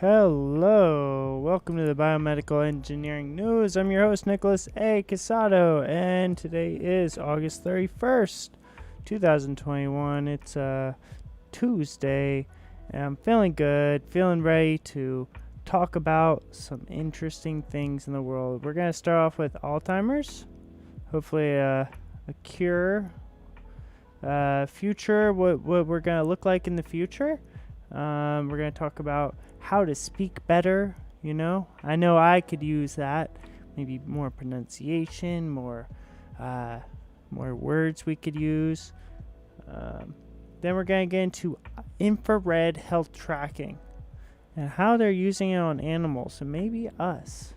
Hello, welcome to the Biomedical Engineering News. I'm your host, Nicholas A. Casado, and today is August 31st, 2021. It's Tuesday, and I'm feeling good, feeling ready to talk about some interesting things in the world. We're going to start off with Alzheimer's, hopefully a cure, future, what we're going to look like in the future. We're going to talk about how to speak better, I know I could use that. Maybe more pronunciation, more words we could use. Then we're going to get into infrared health tracking and how they're using it on animals and maybe us.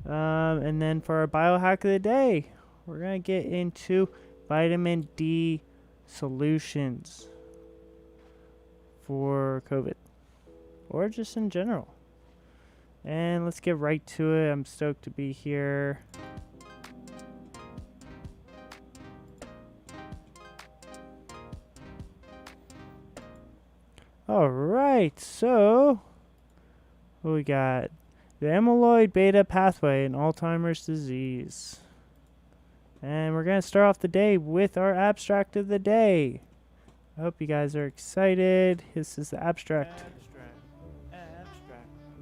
And then for our biohack of the day, we're going to get into vitamin D solutions for COVID or just in general. And let's get right to it. I'm stoked to be here. All right, so what we got? The Amyloid-Beta pathway in Alzheimer's disease. And we're going to start off the day with our abstract of the day. I hope you guys are excited. This is the abstract.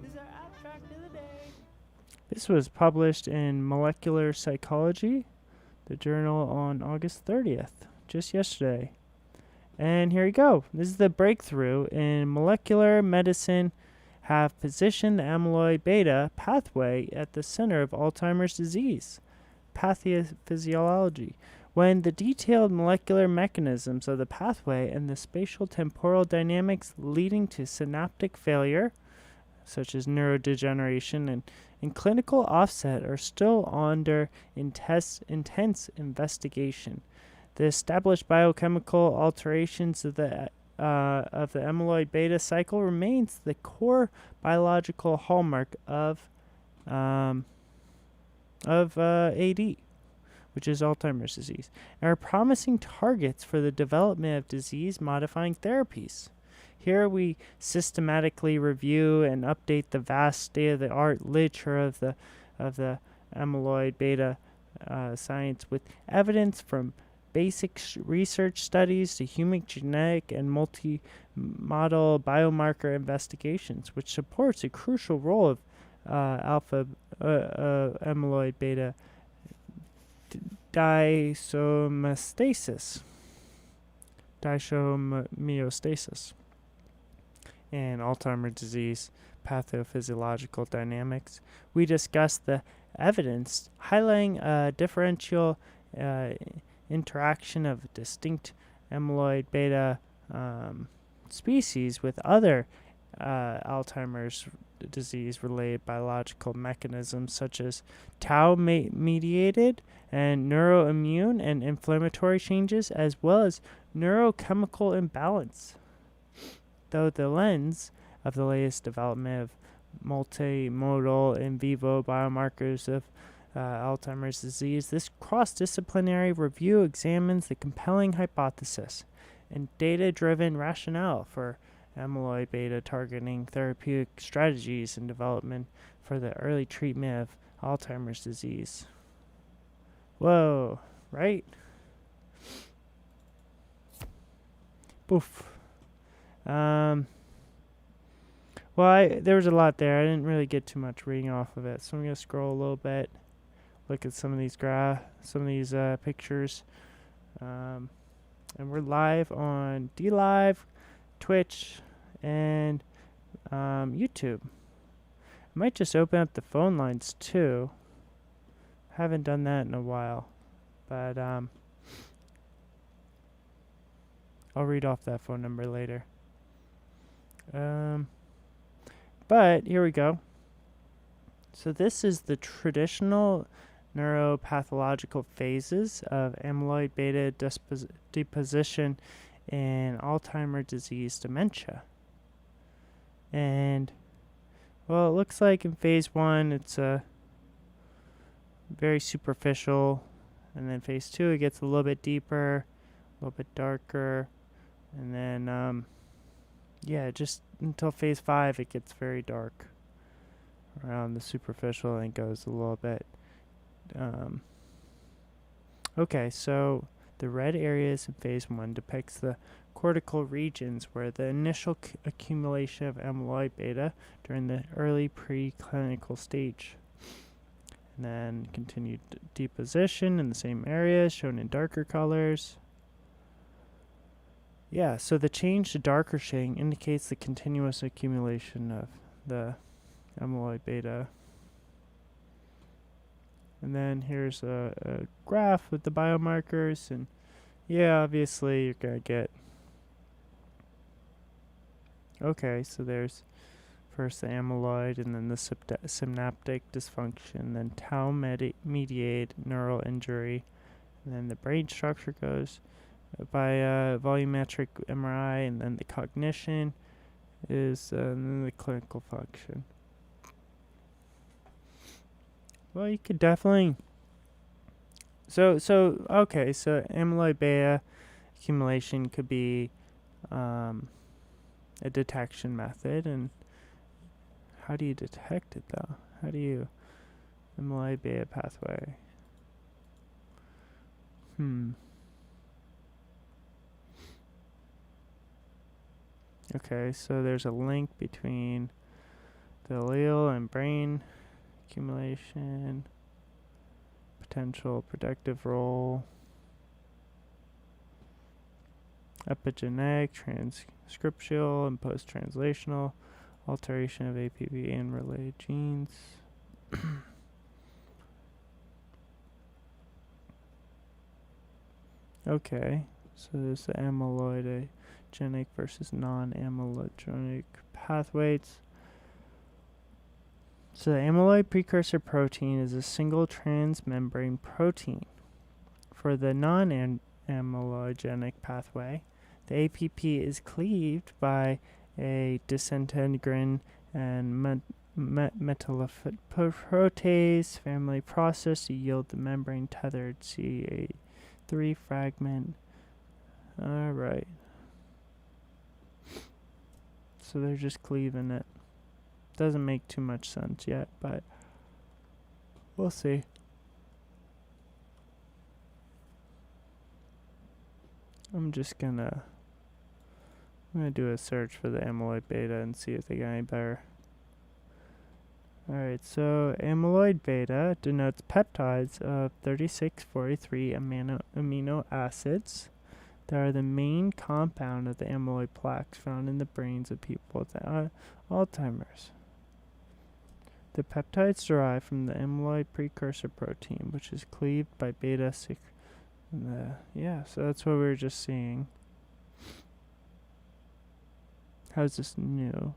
This is our abstract of the day. This was published in Molecular Psychology, the journal, on August 30th, just yesterday. And here you go. This is the breakthrough in molecular medicine have positioned the amyloid-beta pathway at the center of Alzheimer's disease pathophysiology, when the detailed molecular mechanisms of the pathway and the spatial temporal dynamics leading to synaptic failure, such as neurodegeneration and clinical offset, are still under intense investigation. The established biochemical alterations of the amyloid-beta cycle remains the core biological hallmark of AD, which is Alzheimer's disease, and are promising targets for the development of disease-modifying therapies. Here we systematically review and update the vast state-of-the-art literature of the amyloid-beta science with evidence from basic research studies to human genetic and multi-model biomarker investigations, which supports a crucial role of amyloid-beta disohomeostasis, and Alzheimer's disease pathophysiological dynamics. We discussed the evidence highlighting a differential interaction of distinct amyloid-beta species with other Alzheimer's disease-related biological mechanisms such as tau-mediated and neuroimmune and inflammatory changes, as well as neurochemical imbalance. Though the lens of the latest development of multimodal in vivo biomarkers of Alzheimer's disease, this cross-disciplinary review examines the compelling hypothesis and data-driven rationale for amyloid-beta targeting therapeutic strategies in development for the early treatment of Alzheimer's disease. Whoa, right? Boof. Well, there was a lot there. I didn't really get too much reading off of it, so I'm going to scroll a little bit, look at some of these pictures. And we're live on DLive, Twitch, and YouTube. I might just open up the phone lines too. Haven't done that in a while, but I'll read off that phone number later. But here we go. So this is the traditional neuropathological phases of amyloid-beta deposition in Alzheimer's disease dementia. And, well, it looks like in phase 1 it's very superficial, and then phase 2 it gets a little bit deeper, a little bit darker, and then, just until phase 5, it gets very dark around the superficial and goes a little bit. Okay, so the red areas in phase 1 depicts the cortical regions where the initial accumulation of amyloid beta during the early preclinical stage. And then continued deposition in the same areas, shown in darker colors. Yeah, so the change to darker shading indicates the continuous accumulation of the amyloid beta. And then here's a graph with the biomarkers, and yeah, obviously you're going to get... Okay, so there's first the amyloid, and then the synaptic dysfunction, then tau-mediated neural injury, and then the brain structure goes by volumetric MRI, and then the cognition is and then the clinical function. Well, you could definitely... So amyloid beta accumulation could be a detection method, and how do you detect it though? How do you... Amyloid-beta pathway. Okay, so there's a link between the allele and brain accumulation, potential protective role, epigenetic, transcriptional, and post-translational alteration of APP and related genes. Okay, so there's the amyloidogenic versus non-amyloidogenic pathways. So the amyloid precursor protein is a single transmembrane protein. For the non-amyloidogenic pathway, the APP is cleaved by a disintegrin and metalloprotease family process to yield the membrane tethered CA3 fragment. Alright. So they're just cleaving it. Doesn't make too much sense yet, but we'll see. I'm gonna do a search for the amyloid beta and see if they got any better. Alright, so amyloid beta denotes peptides of 3643 amino acids that are the main compound of the amyloid plaques found in the brains of people with Alzheimer's. The peptides derive from the amyloid precursor protein, which is cleaved by beta 6. Yeah, so that's what we were just seeing. How's this new?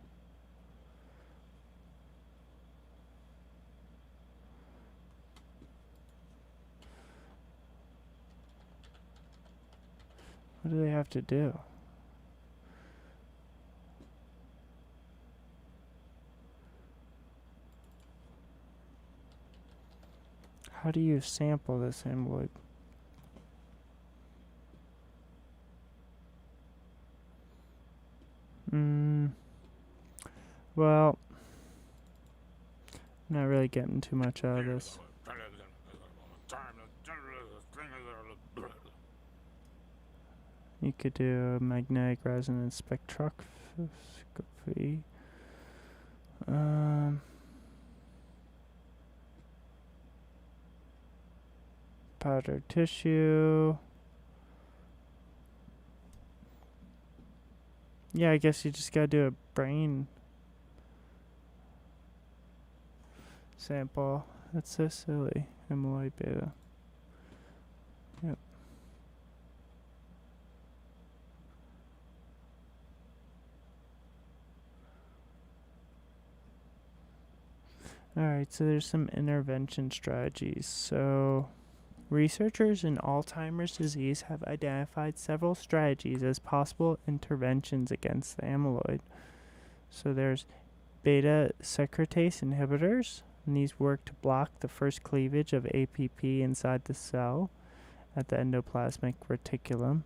What do they have to do? How do you sample this amyloid? Well, I'm not really getting too much out of this. You could do a magnetic resonance spectroscopy. Powdered tissue. Yeah, I guess you just gotta do a brain sample. That's so silly. Amyloid beta. Yep. Alright, so there's some intervention strategies. So researchers in Alzheimer's disease have identified several strategies as possible interventions against the amyloid. So there's beta secretase inhibitors, and these work to block the first cleavage of APP inside the cell at the endoplasmic reticulum.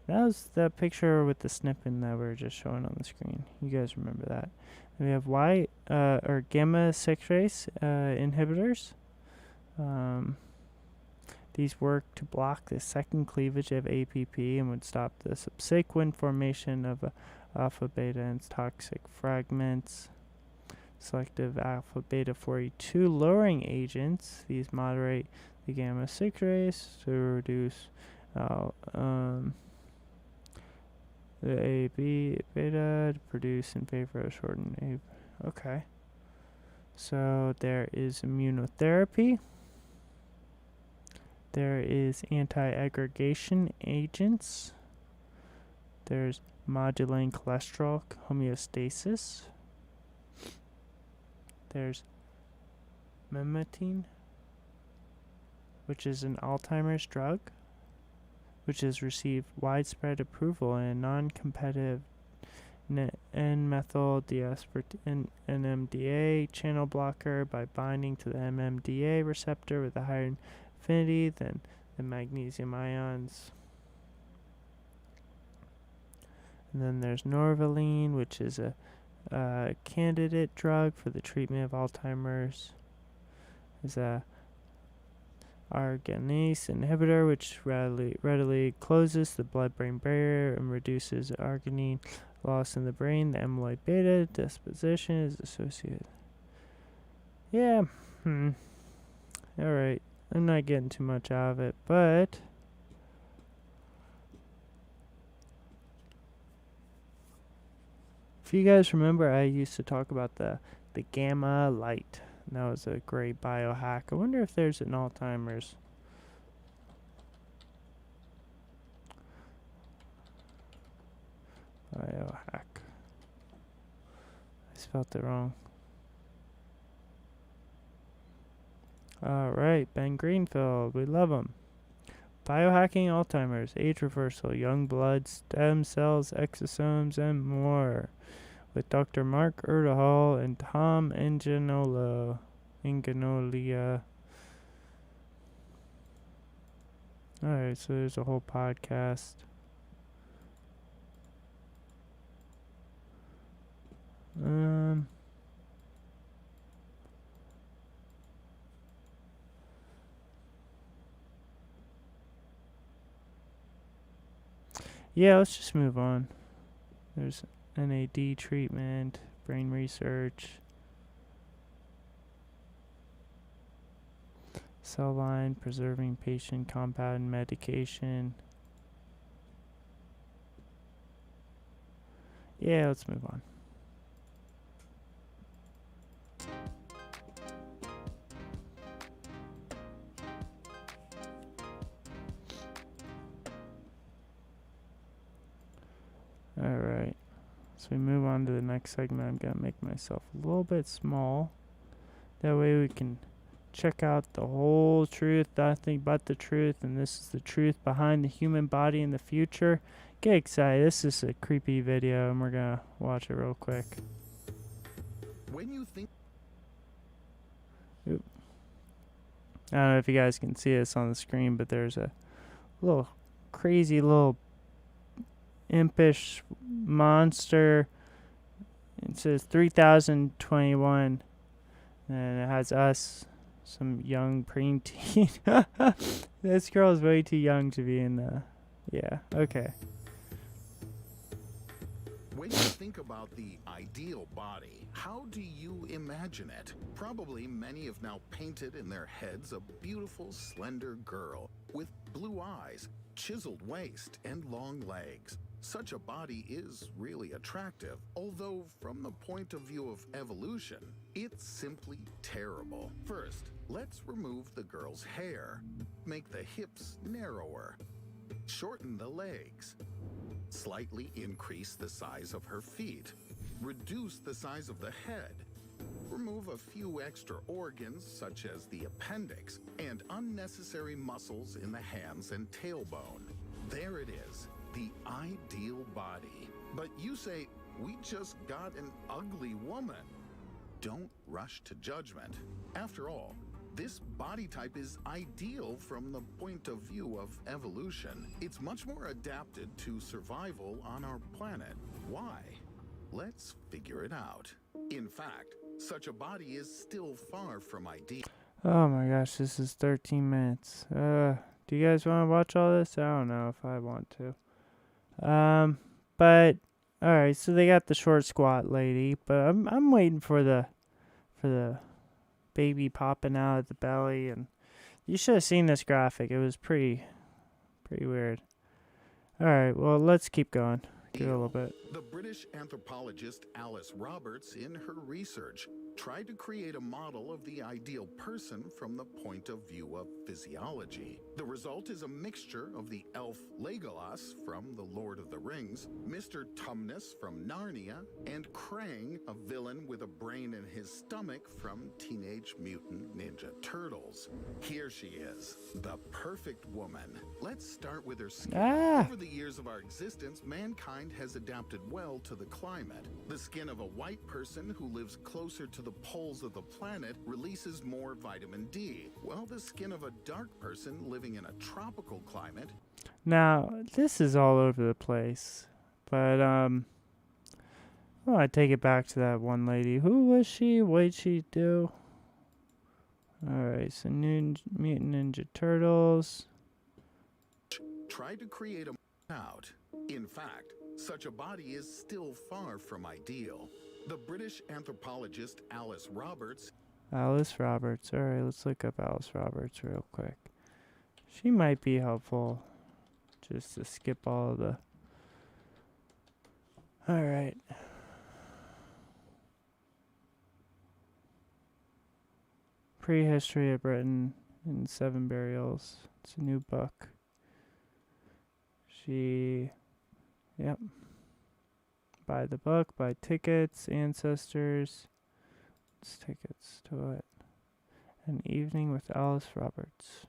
That was the picture with the snippet that we were just showing on the screen. You guys remember that. Then we have or gamma 6 rays inhibitors. These work to block the second cleavage of APP and would stop the subsequent formation of alpha beta and toxic fragments. Selective alpha beta 42 lowering agents. These moderate the gamma 6 rays to reduce the AB beta to produce in favor of shortened A. Okay. So there is immunotherapy. There is anti-aggregation agents. There's modulating cholesterol homeostasis. There's Melanotan2, which is an Alzheimer's drug, which has received widespread approval in a non-competitive N-methyl NMDA channel blocker by binding to the NMDA receptor with a higher affinity than the magnesium ions. And then there's Norvaline, which is a candidate drug for the treatment of Alzheimer's. Is a arginase inhibitor, which readily closes the blood-brain barrier and reduces arginine loss in the brain. The Amyloid-Beta deposition is associated. Yeah, alright. I'm not getting too much out of it, but if you guys remember, I used to talk about the gamma light. And that was a great biohack. I wonder if there's an Alzheimer's. Biohack. I spelled it wrong. Alright, Ben Greenfield. We love him. Biohacking Alzheimer's, age reversal, young blood, stem cells, exosomes, and more. With Dr. Mark Erdehall and Tom Inganolia. Alright, so there's a whole podcast. Yeah, let's just move on. There's NAD treatment, brain research, cell line, preserving patient compound medication. Yeah, let's move on. Alright, so we move on to the next segment. I'm going to make myself a little bit small. That way we can check out the whole truth, nothing but the truth, and this is the truth behind the human body in the future. Get excited. This is a creepy video, and we're going to watch it real quick. When you think... Oop. I don't know if you guys can see this on the screen, but there's a little crazy little impish monster. It says 3021, and it has us, some young preteen. This girl is way too young to be in the... Yeah, okay. When you think about the ideal body, how do you imagine it? Probably many have now painted in their heads a beautiful, slender girl with blue eyes, chiseled waist, and long legs. Such a body is really attractive, although from the point of view of evolution, it's simply terrible. First, let's remove the girl's hair. Make the hips narrower. Shorten the legs. Slightly increase the size of her feet. Reduce the size of the head. Remove a few extra organs, such as the appendix, and unnecessary muscles in the hands and tailbone. There it is. The ideal body. But you say, we just got an ugly woman. Don't rush to judgment. After all, This body type is ideal from the point of view of evolution. It's much more adapted to survival on our planet. Why? Let's figure it out. In fact, such a body is still far from ideal. Oh my gosh, this is 13 minutes. Do you guys want to watch all this? I don't know if I want to. But alright, so they got the short squat lady, but I'm waiting for the baby popping out of the belly, and you should have seen this graphic. It was pretty weird. Alright, well, let's keep going. Give it a little bit. The British anthropologist Alice Roberts, in her research, tried to create a model of the ideal person from the point of view of physiology. The result is a mixture of the elf Legolas from The Lord of the Rings, Mr. Tumnus from Narnia, and Krang, a villain with a brain in his stomach from Teenage Mutant Ninja Turtles. Here she is, the perfect woman. Let's start with her skin. Over the years of our existence, mankind has adapted well to the climate. The skin of a white person who lives closer to the poles of the planet releases more vitamin D, while the skin of a dark person living in a tropical climate. Now, this is all over the place, but I want to take it back to that one lady. Who was she? What did she do? Alright, so Mutant Ninja Turtles. Tried to create a out. In fact, such a body is still far from ideal. The British anthropologist Alice Roberts. Alice Roberts. Alright, let's look up Alice Roberts real quick. She might be helpful just to skip all of the... Alright. Prehistory of Britain in 7 Burials. It's a new book. Yep. Buy the book, buy tickets, ancestors. It's tickets to it. An Evening with Alice Roberts.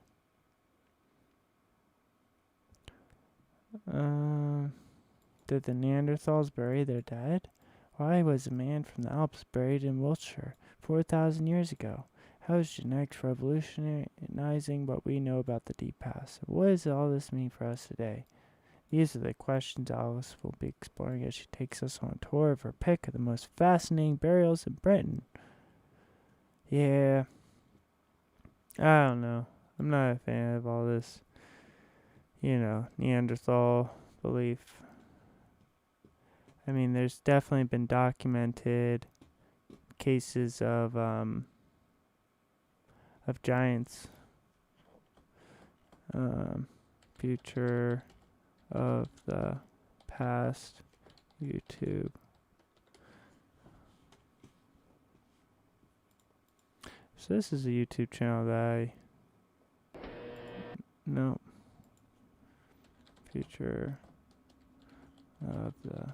Did the Neanderthals bury their dead? Why was a man from the Alps buried in Wiltshire 4,000 years ago? How is genetics revolutionizing what we know about the deep past? What does all this mean for us today? These are the questions Alice will be exploring as she takes us on a tour of her pick of the most fascinating burials in Britain. Yeah. I don't know. I'm not a fan of all this, Neanderthal belief. I mean, there's definitely been documented cases of giants. Future of the past YouTube. So this is a YouTube channel that no. Future of the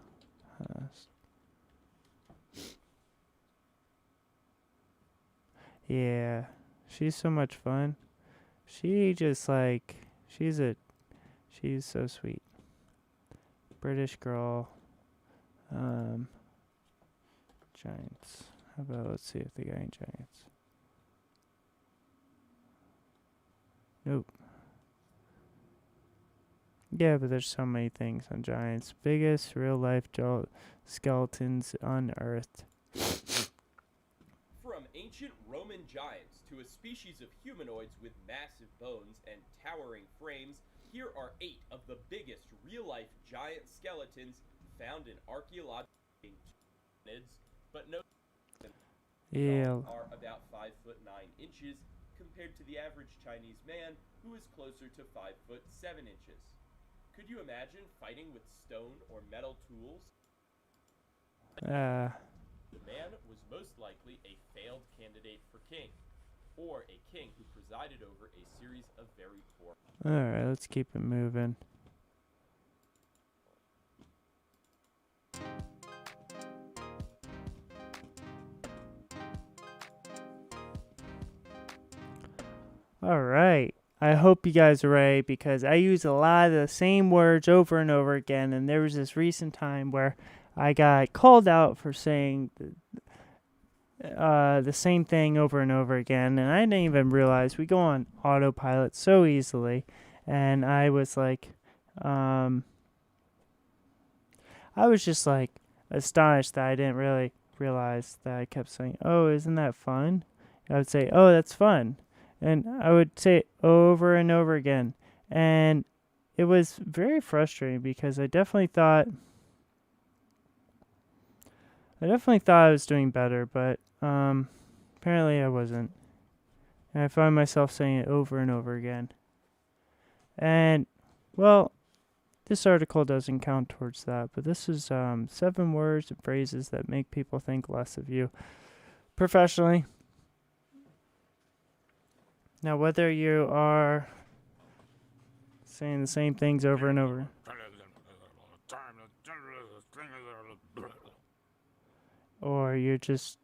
past. Yeah, she's so much fun. She just she's so sweet. British girl. Giants. How about, let's see if they got any giants. Nope. Yeah, but there's so many things on giants. Biggest real-life skeletons unearthed. From ancient Roman giants to a species of humanoids with massive bones and towering frames, here are 8 of the biggest real-life giant skeletons found in archaeological sites, but no are about 5 foot 9 inches compared to the average Chinese man, who is closer to 5 foot 7 inches. Could you imagine fighting with stone or metal tools? The man was most likely a failed candidate for king, or a king who presided over a series of very poor. Alright, let's keep it moving. Alright, I hope you guys are ready, because I use a lot of the same words over and over again, and there was this recent time where I got called out for saying the same thing over and over again, and I didn't even realize we go on autopilot so easily, and I was like, I was just like astonished that I didn't really realize that I kept saying, "Oh, isn't that fun?" I would say, "Oh, that's fun," and I would say it over and over again, and it was very frustrating because I definitely thought I was doing better, but apparently I wasn't. And I found myself saying it over and over again. And, well, this article doesn't count towards that, but this is 7 words and phrases that make people think less of you professionally. Now, whether you are saying the same things over and over, or you're just,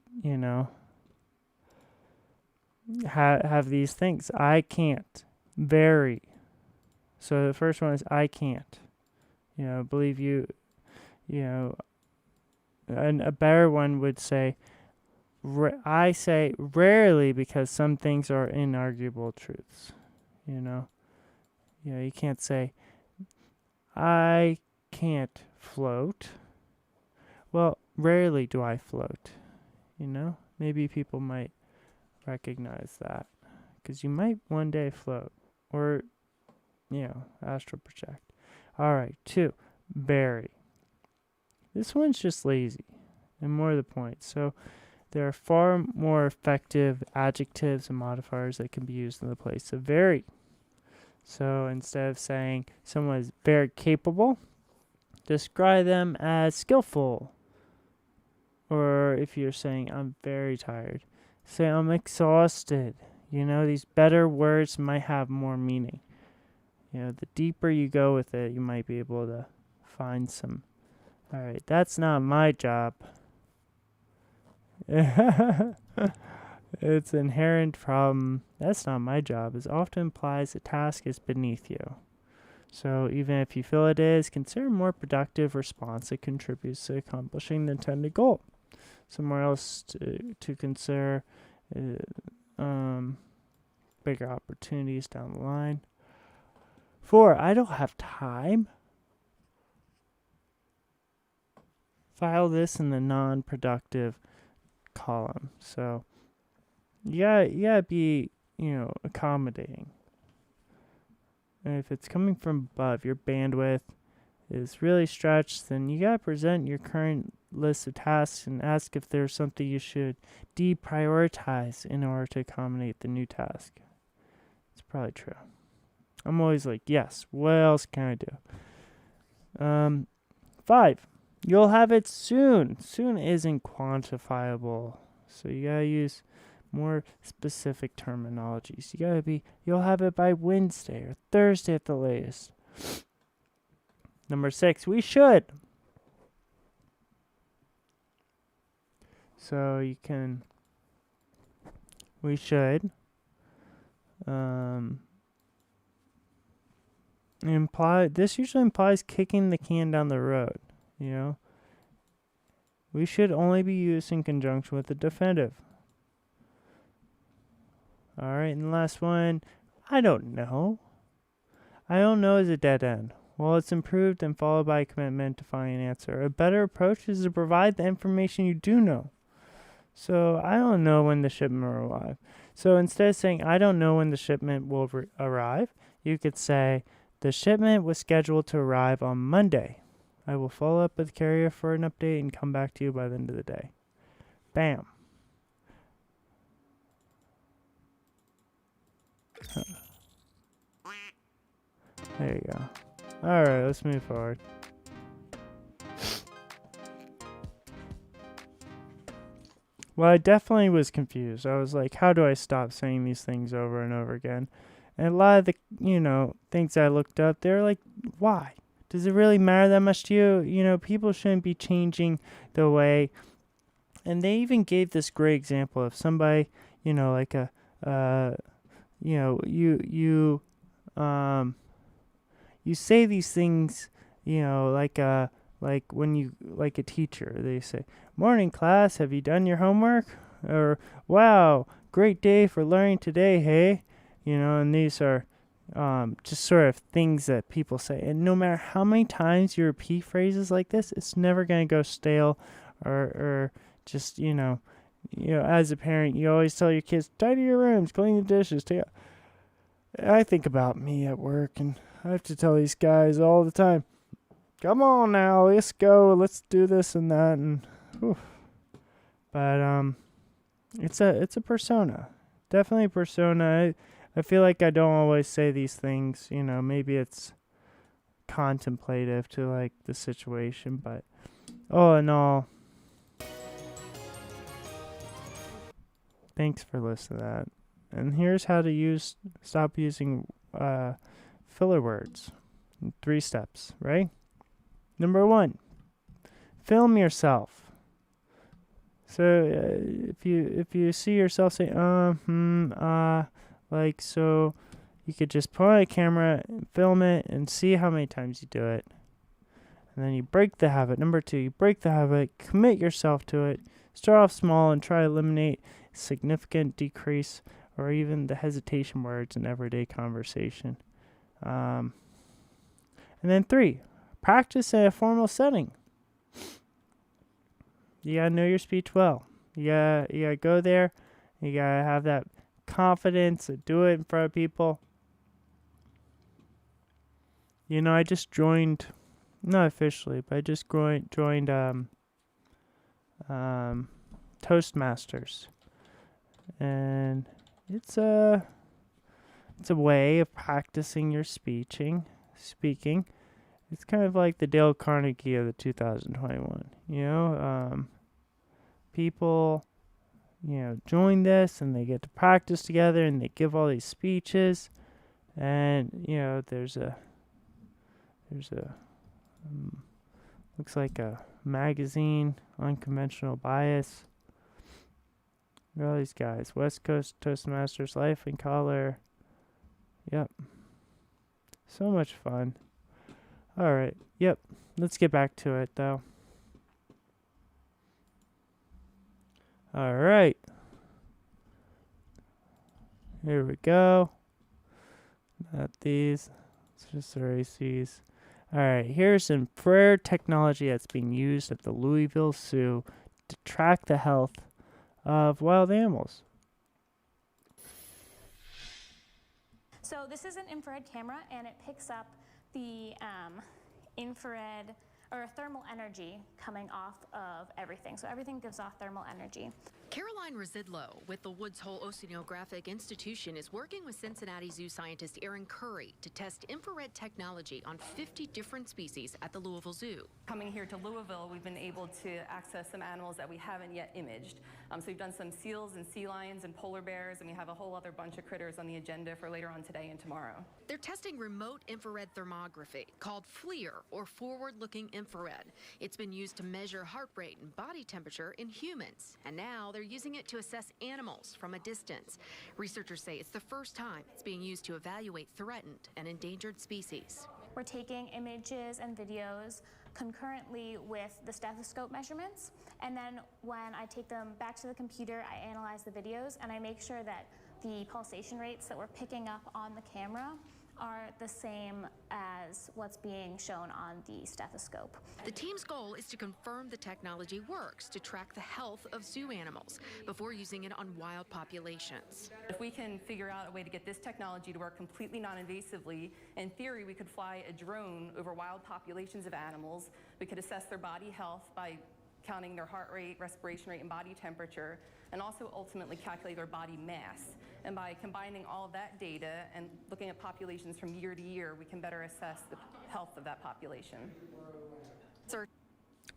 have these things. I can't. Very. So the first one is I can't. Believe you, and a better one would say, I say rarely because some things are inarguable truths. You can't say, I can't float. Well, rarely do I float. Maybe people might recognize that because you might one day float or, astral project. All right, 2, very. This one's just lazy and more to the point. So there are far more effective adjectives and modifiers that can be used in the place of very. So instead of saying someone is very capable, describe them as skillful. Or if you're saying I'm very tired, say I'm exhausted. These better words might have more meaning. The deeper you go with it, you might be able to find some. All right, that's not my job. It's an inherent problem. That's not my job. It often implies a task is beneath you. So even if you feel it is, consider a more productive response that contributes to accomplishing the intended goal. Somewhere else to consider bigger opportunities down the line. 4, I don't have time. File this in the non-productive column. So you gotta be, accommodating. And if it's coming from above, your bandwidth is really stretched, then you gotta present your current list of tasks and ask if there's something you should deprioritize in order to accommodate the new task. It's probably true. I'm always like, yes, what else can I do? 5, you'll have it soon. Soon isn't quantifiable. So you gotta use more specific terminologies. You'll have it by Wednesday or Thursday at the latest. Number 6, we should. So we should this usually implies kicking the can down the road, We should only be used in conjunction with the definitive. All right, and the last one, I don't know. I don't know is a dead end. Well, it's improved and followed by a commitment to find an answer. A better approach is to provide the information you do know. So I don't know when the shipment will arrive. So instead of saying I don't know when the shipment will arrive, you could say the shipment was scheduled to arrive on Monday. I will follow up with the carrier for an update and come back to you by the end of the day. Bam. There you go. All right, let's move forward. Well, I definitely was confused. I was like, how do I stop saying these things over and over again? And a lot of the, things I looked up, they're like, why? Does it really matter that much to you? People shouldn't be changing the way. And they even gave this great example of somebody, like you say these things, like when you, like a teacher, they say, morning class, have you done your homework? Or, wow, great day for learning today, hey? And these are just sort of things that people say. And no matter how many times you repeat phrases like this, it's never going to go stale or just, as a parent, you always tell your kids, tidy your rooms, clean the dishes. I think about me at work, and I have to tell these guys all the time, come on now, let's go, let's do this and that. And, whew. But it's a persona. Definitely a persona. I feel like I don't always say these things, maybe it's contemplative to like the situation, but all in all, thanks for listening to that. And here's how to stop using filler words. 3 steps, right? Number 1, film yourself. So if you see yourself say like, so you could just put on a camera and film it and see how many times you do it. And then you break the habit. Number 2, you break the habit, commit yourself to it. Start off small and try to eliminate significant decrease or even the hesitation words in everyday conversation. And then 3, practice in a formal setting. You gotta know your speech well. You gotta go there. You gotta have that confidence to do it in front of people. I just joined, not officially, but I just joined Toastmasters, and it's a way of practicing your speaking. It's kind of like the Dale Carnegie of the 2021. People, join this and they get to practice together and they give all these speeches, and there's a looks like a magazine, Unconventional Bias. All these guys, West Coast Toastmasters, Life in Color. Yep, so much fun. All right, yep, let's get back to it though. All right, here we go. Not these, let's just erase these. All right, here's some infrared technology that's being used at the Louisville Zoo to track the health of wild animals. So this is an infrared camera, and it picks up the infrared or thermal energy coming off of everything. So everything gives off thermal energy. Caroline Residlow with the Woods Hole Oceanographic Institution is working with Cincinnati Zoo scientist Aaron Curry to test infrared technology on 50 different species at the Louisville Zoo. Coming here to Louisville, we've been able to access some animals that we haven't yet imaged. So we've done some seals and sea lions and polar bears, and we have a whole other bunch of critters on the agenda for later on today and tomorrow. They're testing remote infrared thermography, called FLIR, or forward-looking infrared. It's been used to measure heart rate and body temperature in humans, and now they're using it to assess animals from a distance. Researchers say it's the first time it's being used to evaluate threatened and endangered species. We're taking images and videos concurrently with the stethoscope measurements, and then when I take them back to the computer, I analyze the videos and I make sure that the pulsation rates that we're picking up on the camera are the same as what's being shown on the stethoscope. The team's goal is to confirm the technology works to track the health of zoo animals before using it on wild populations. If we can figure out a way to get this technology to work completely non-invasively, in theory we could fly a drone over wild populations of animals. We could assess their body health by counting their heart rate, respiration rate, and body temperature, and also ultimately calculate their body mass. And by combining all of that data and looking at populations from year to year, we can better assess the health of that population.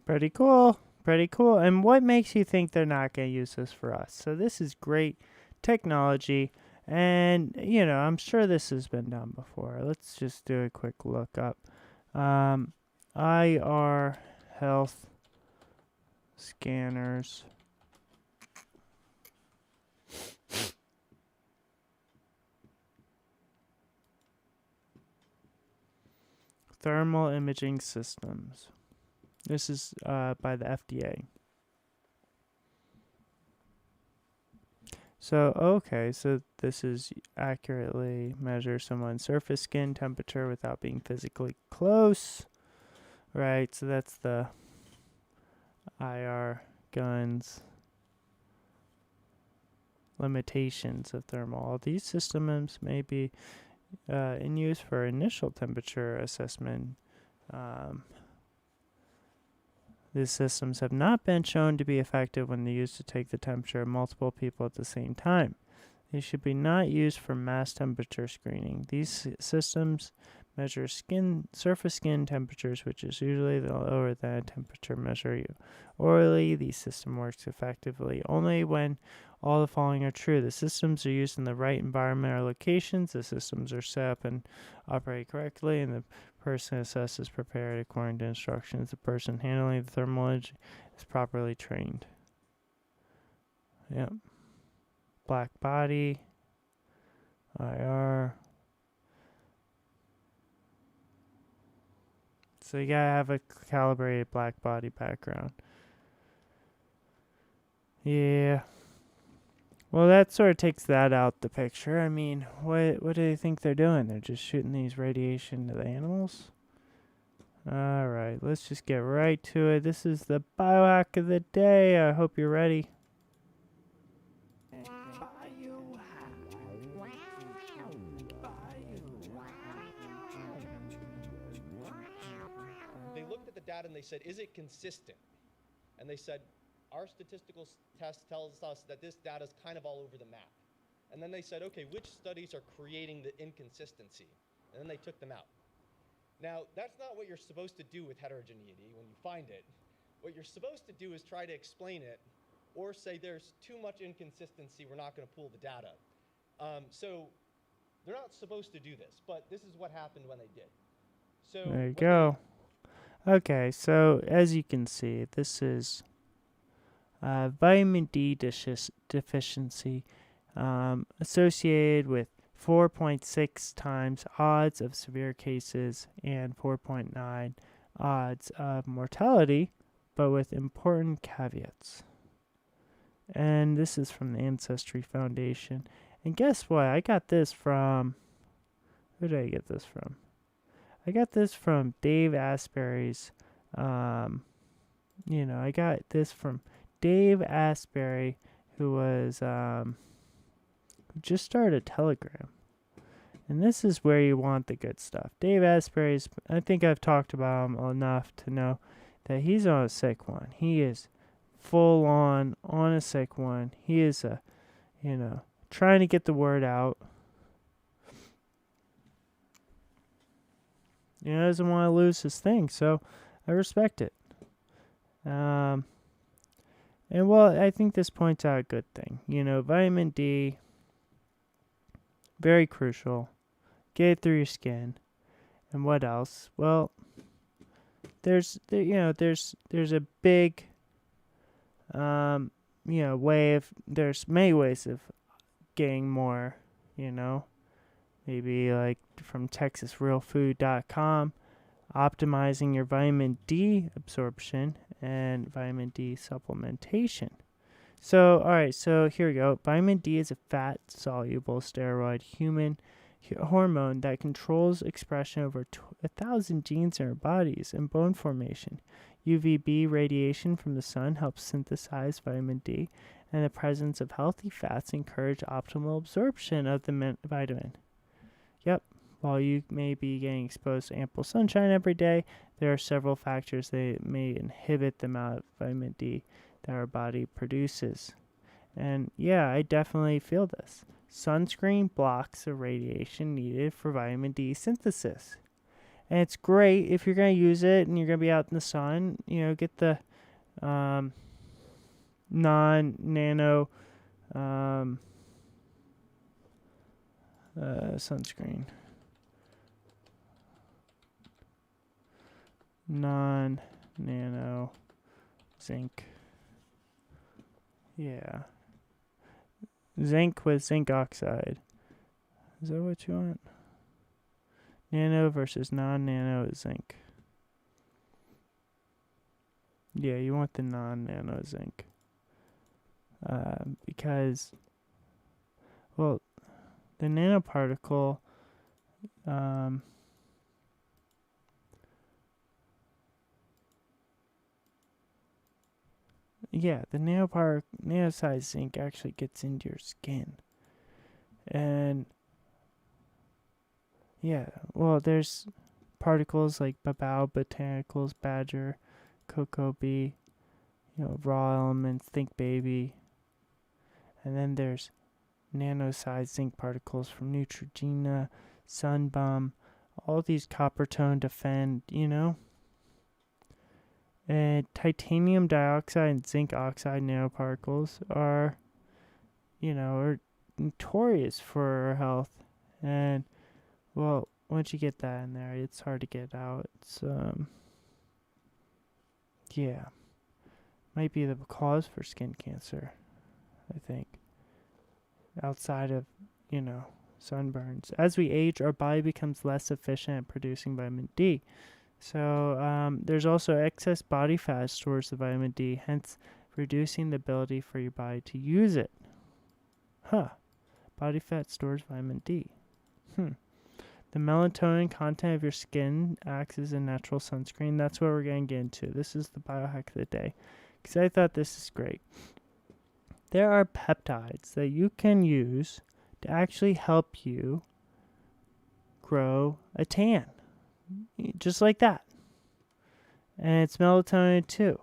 Pretty cool. Pretty cool. And what makes you think they're not going to use this for us? So this is great technology. And, I'm sure this has been done before. Let's just do a quick look up. IR health scanners. Thermal imaging systems. This is by the FDA. So, okay, so this is accurately measure someone's surface skin temperature without being physically close. Right, so that's the IR guns limitations of thermal. These systems may be in use for initial temperature assessment. These systems have not been shown to be effective when they used to take the temperature of multiple people at the same time. They should be not used for mass temperature screening. These systems measure surface skin temperatures, which is usually lower than a temperature measure orally. The system works effectively only when all the following are true. The systems are used in the right environment or locations. The systems are set up and operate correctly, and the person assessed is prepared according to instructions. The person handling the thermal image is properly trained. Yep. Black body, IR. So you gotta have a calibrated black body background. Yeah. Well, that sort of takes that out the picture. I mean, what do you think they're doing? They're just shooting these radiation to the animals? Alright, let's just get right to it. This is the biohack of the day. I hope you're ready. They looked at the data and they said, is it consistent? And they said, our statistical test tells us that this data is kind of all over the map. And then they said, okay, which studies are creating the inconsistency? And then they took them out. Now, that's not what you're supposed to do with heterogeneity when you find it. What you're supposed to do is try to explain it or say there's too much inconsistency, we're not going to pull the data. So they're not supposed to do this, but this is what happened when they did. So there you go. Okay, so as you can see, this is vitamin D deficiency associated with 4.6 times odds of severe cases and 4.9 odds of mortality, but with important caveats. And this is from the Ancestry Foundation. And guess what? I got this from... Who did I get this from? I got this from Dave Asbury's... I got this from Dave Asbury, who was... who just started a Telegram. And this is where you want the good stuff. Dave Asbury's... I think I've talked about him enough to know that he's on a sick one. He is full on a sick one. He is trying to get the word out. He doesn't want to lose his thing, so I respect it. And I think this points out a good thing. Vitamin D, very crucial. Get it through your skin. And what else? Well, there's a big there's many ways of getting more, maybe like from TexasRealFood.com, optimizing your vitamin D absorption and vitamin D supplementation. So, all right, so here we go. Vitamin D is a fat-soluble steroid human hormone that controls expression over 1,000 genes in our bodies and bone formation. UVB radiation from the sun helps synthesize vitamin D, and the presence of healthy fats encourage optimal absorption of the vitamin. Yep, while you may be getting exposed to ample sunshine every day, there are several factors that may inhibit the amount of vitamin D that our body produces. And yeah, I definitely feel this. Sunscreen blocks the radiation needed for vitamin D synthesis. And it's great if you're going to use it and you're going to be out in the sun, get the non-nano sunscreen. Non-nano zinc. Yeah. Zinc with zinc oxide. Is that what you want? Nano versus non-nano zinc. Yeah, you want the non-nano zinc. Because well, the nanoparticle, yeah, the nanosized zinc actually gets into your skin. And yeah, well, there's particles like Babao botanicals, badger, cocoa bee, raw elements, think baby. And then there's nano-sized zinc particles from Neutrogena, Sunbum, all these copper tone defend, And titanium dioxide and zinc oxide nanoparticles are notorious for our health. And, well, once you get that in there, it's hard to get out. It's, yeah. Might be the cause for skin cancer, I think. Outside of, sunburns. As we age, our body becomes less efficient at producing vitamin D. So there's also excess body fat stores the vitamin D, hence reducing the ability for your body to use it. Body fat stores vitamin D. The melatonin content of your skin acts as a natural sunscreen. That's what we're going to get into. This is the biohack of the day, because I thought this is great. There are peptides that you can use to actually help you grow a tan. Just like that. And it's melatonin-2.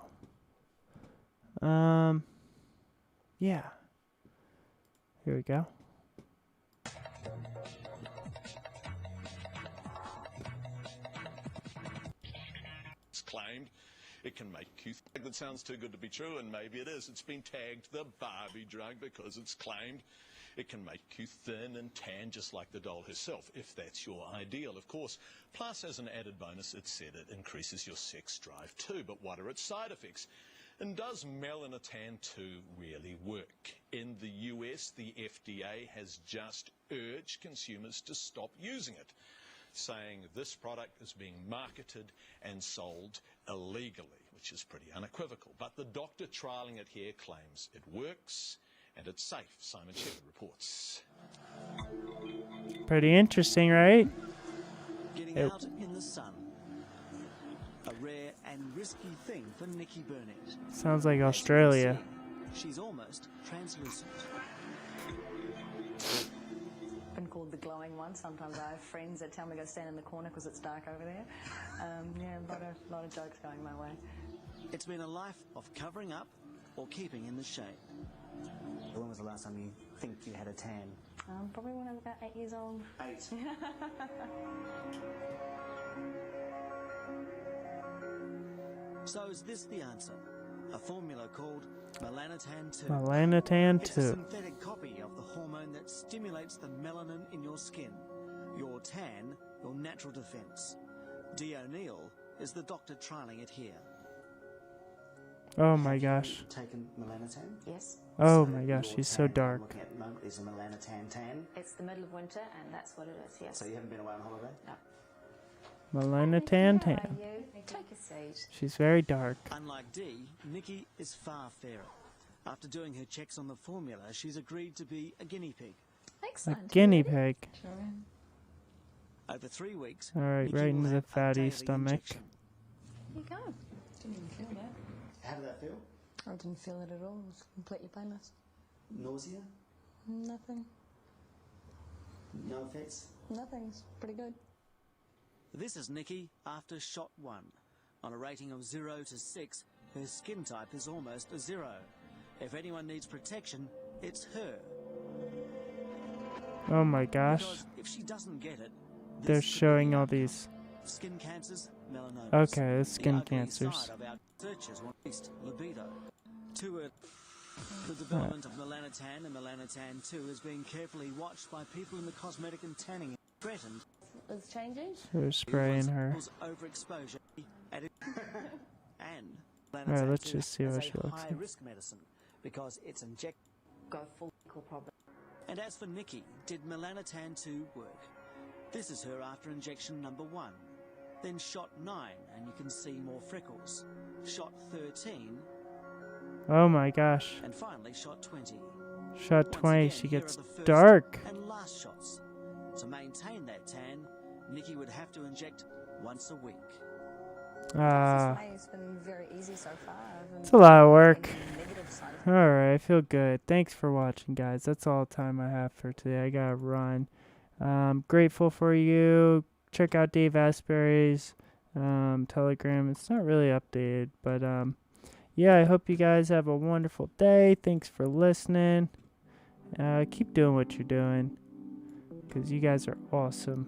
Yeah. Here we go. It's claimed it can make you think that sounds too good to be true, and maybe it is. It's been tagged the Barbie drug because it's claimed it can make you thin and tan just like the doll herself, if that's your ideal, of course. Plus, as an added bonus, it's said it increases your sex drive too. But what are its side effects? And does Melanotan2 really work? In the US, the FDA has just urged consumers to stop using it, saying this product is being marketed and sold illegally, which is pretty unequivocal. But the doctor trialling it here claims it works and it's safe. Simon Shepherd reports. Pretty interesting, right? Getting out in the sun. A rare and risky thing for Nikki Burnett. Sounds like Australia. She's almost translucent. Been called the glowing one. Sometimes I have friends that tell me to go stand in the corner because it's dark over there. Yeah, a lot of jokes going my way. It's been a life of covering up or keeping in the shade. When was the last time you think you had a tan? Probably when I was about 8 years old. 8? So is this the answer? A formula called Melanotan2. Melanotan2. It's a synthetic copy of the hormone that stimulates the melanin in your skin. Your tan, your natural defense. Dee O'Neill is the doctor trialing it here. Oh my gosh. Taken Melanotan? Yes. So Oh my gosh, your she's so tan dark. I'm looking at the moment is a Melanotan tan. It's the middle of winter, and that's what it is, yes. So you haven't been away on holiday? No. Melanotan How are tan. you? Take a seat. She's very dark. Unlike Dee, Nikki is far fairer. After doing her checks on the formula, she's agreed to be a guinea pig. A Excellent. guinea pig. Sure. Over 3 weeks, Alright, Nikki right will into the have a fatty daily stomach. injection. Here you go. Didn't even feel that. How did that feel? I didn't feel it at all. It was completely painless. Nausea? Nothing. No effects? Nothing. It's pretty good. This is Nikki after shot 1. On a rating of 0 to 6, her skin type is almost a 0. If anyone needs protection, it's her. Oh my gosh. Because if she doesn't get it, They're this could be showing the all outcome. these. Skin cancers, melanomas. Okay, it's skin The ugly cancers. side of our searches will increased libido. The development of Melanotan and Melanotan2 is being carefully watched by people in the cosmetic and tanning industry. Threatened It's changing. So they're spraying her. was overexposure and Alright, let's just see As what a she looks like. high-risk medicine because it's injected. Go full problem. And as for Nikki, did Melanotan2 work? This is her after injection number 1. Then shot 9, and you can see more freckles. Shot 13, Oh my gosh. and finally shot 20. Shot Once 20, again, she here gets are the first dark. and last shots. To maintain that tan, Nikki would have to inject once a week. Ah, It's been very easy so far. it's a lot of work. Any negative side effects. Alright, I feel good. Thanks for watching, guys. That's all the time I have for today. I gotta run. Grateful for you. Check out Dave Asbury's Telegram. It's not really updated, but yeah, I hope you guys have a wonderful day. Thanks for listening. Keep doing what you're doing, because you guys are awesome.